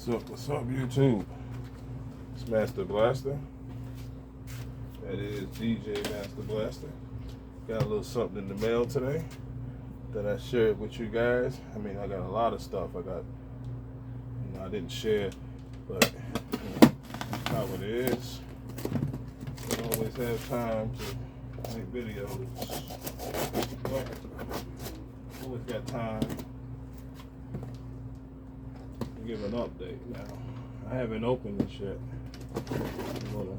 What's up, YouTube? It's Master Blaster. That is DJ Master Blaster. Got a little something in the mail today that I shared with you guys. I mean, I got a lot of stuff. I didn't share, but how it is. I don't always have time to make videos, but always got time to give an update. Now, I haven't opened this yet. I'm gonna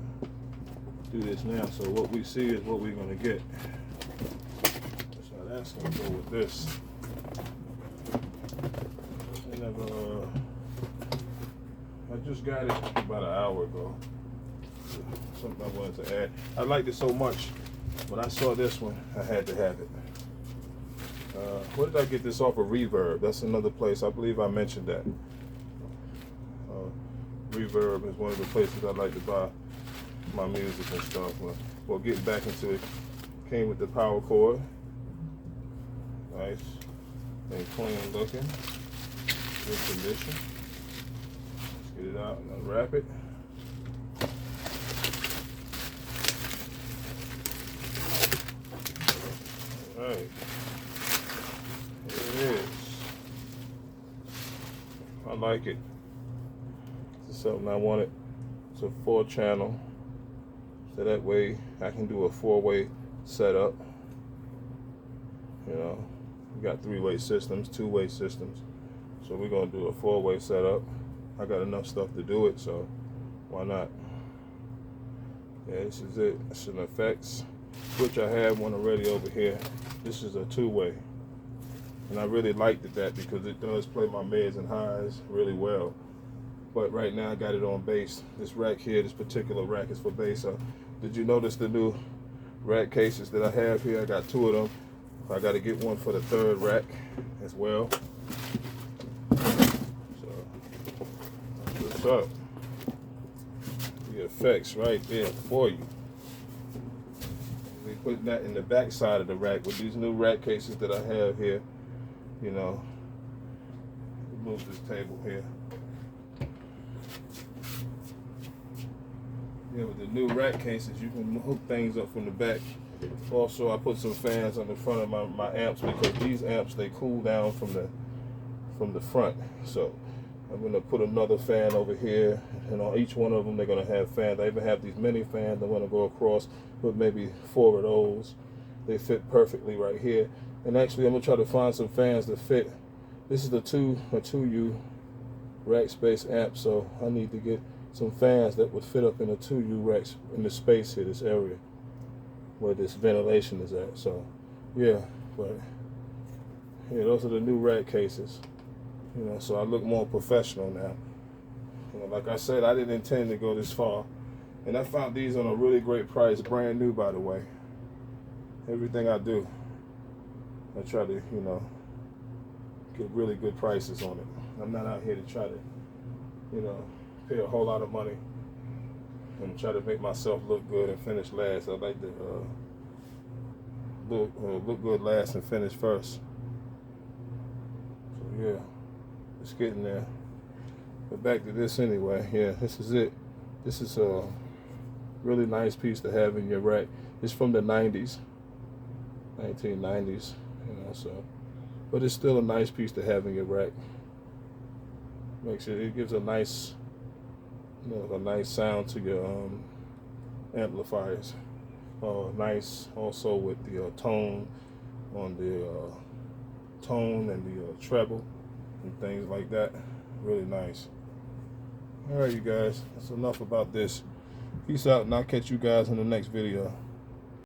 do this now. So what we see is what we're gonna get. So that's gonna go with this. I just got it about an hour ago. Something I wanted to add. I liked it so much. When I saw this one, I had to have it. Where did I get this off of? Reverb. That's another place. I believe I mentioned that. Reverb is one of the places I like to buy my music and stuff. Well, getting back into it, came with the power cord. Nice and clean looking. Good condition. Let's get it out and unwrap it. Alright. Here it is. I like it. This is something I wanted. It's a 4-channel. So that way I can do a 4-way setup. You know, we got 3-way systems, 2-way systems. So we're gonna do a 4-way setup. I got enough stuff to do it, so why not? Yeah, this is it. It's an APHEX, which I have one already over here. This is a 2-way. And I really liked that because it does play my mids and highs really well. But right now I got it on bass. This rack here, this particular rack is for bass. Did you notice the new rack cases that I have here? I got 2 of them. I got to get one for the 3rd rack as well. So, what's up? The APHEX right there for you. We putting that in the back side of the rack with these new rack cases that I have here. You know, move this table here. Yeah, with the new rack cases, you can hook things up from the back. Also, I put some fans on the front of my amps because these amps, they cool down from the front. So I'm gonna put another fan over here, and on each one of them they're gonna have fans. I even have these mini fans. I'm gonna go across with maybe 4 of those. They fit perfectly right here. And actually, I'm gonna try to find some fans that fit. This is a 2U rack space amp, so I need to get some fans that would fit up in a 2U racks in the space here, this area where this ventilation is at. So yeah, but yeah, those are the new rack cases. You know, so I look more professional now. You know, like I said, I didn't intend to go this far, and I found these on a really great price, brand new, by the way. Everything I do, I try to, you know, get really good prices on it. I'm not out here to try to, you know, pay a whole lot of money and try to make myself look good and finish last. I like to look good last and finish first. So yeah, it's getting there. But back to this anyway. Yeah, this is it. This is a really nice piece to have in your rack. It's from the 90s, 1990s, you know, so. But it's still a nice piece to have in your rack. It gives a nice, you know, a nice sound to your amplifiers. Nice also with the tone on the tone and the treble and things like that. Really nice. All right, you guys, that's enough about this. Peace out, and I'll catch you guys in the next video.